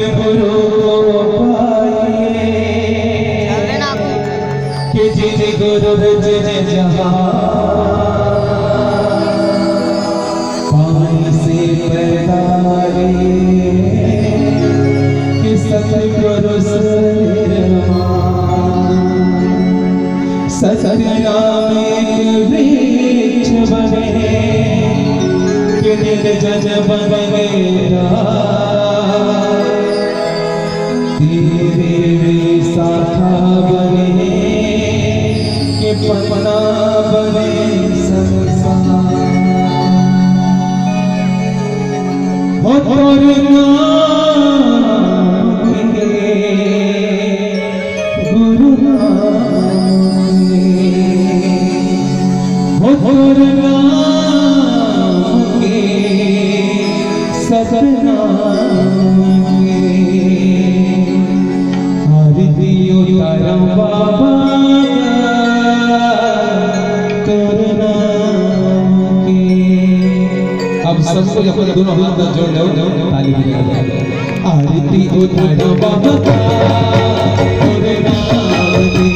सतगुरु को पाइए कि जिन गुरु जिन जहाँ पानी से पैदारे कि सतगुरु सतनाम एक वृक्ष बने कि निर्जन बने तेरे शाखा बने कि पन्ना बने संसार हो तोरे नाम के गुरु हो तोरे नाम के सतनाम बाबा तोरे नाम के। अब सबको अपने दोनों हाथ जोड़ लो, ताली बजा आरती उतारो बाबा तोरे नाम के,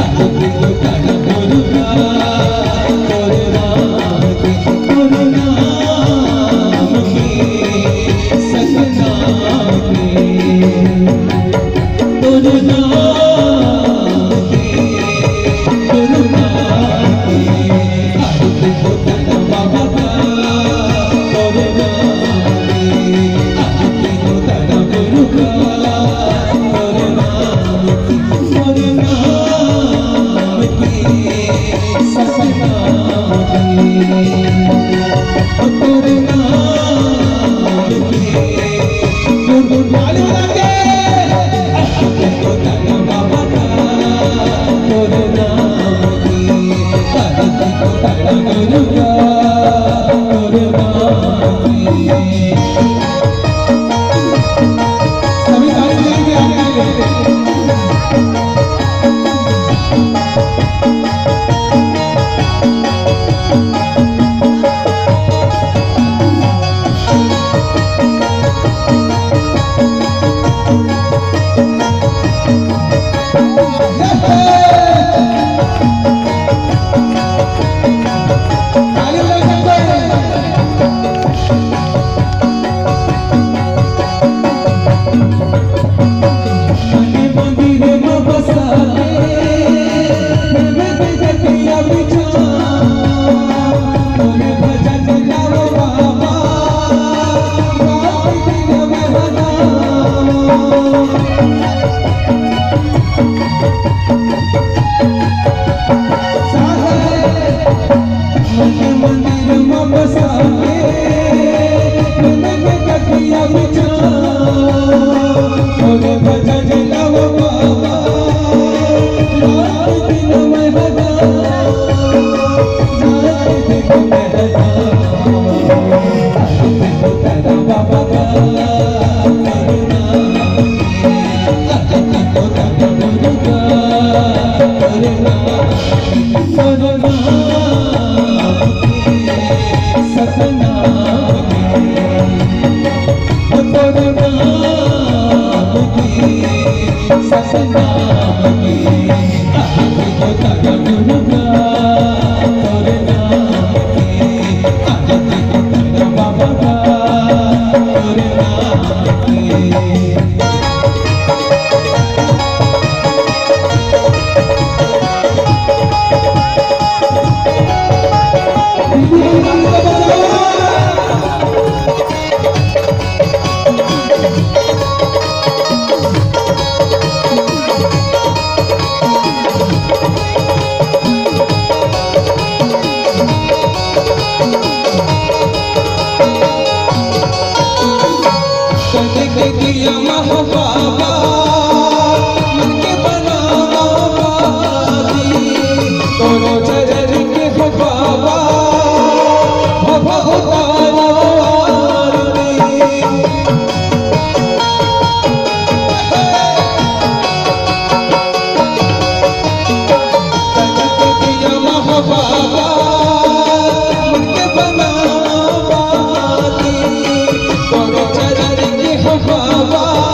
आरती उतारो गुरु का तोरे नाम के, तोरे नाम के सतनाम के, तोरे नाम बाबा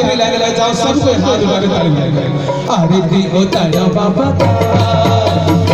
आखिरी लाइन लग जाओ सबको हाथ उठा के ताली बजाएंगे। आरती उतारा बाबा का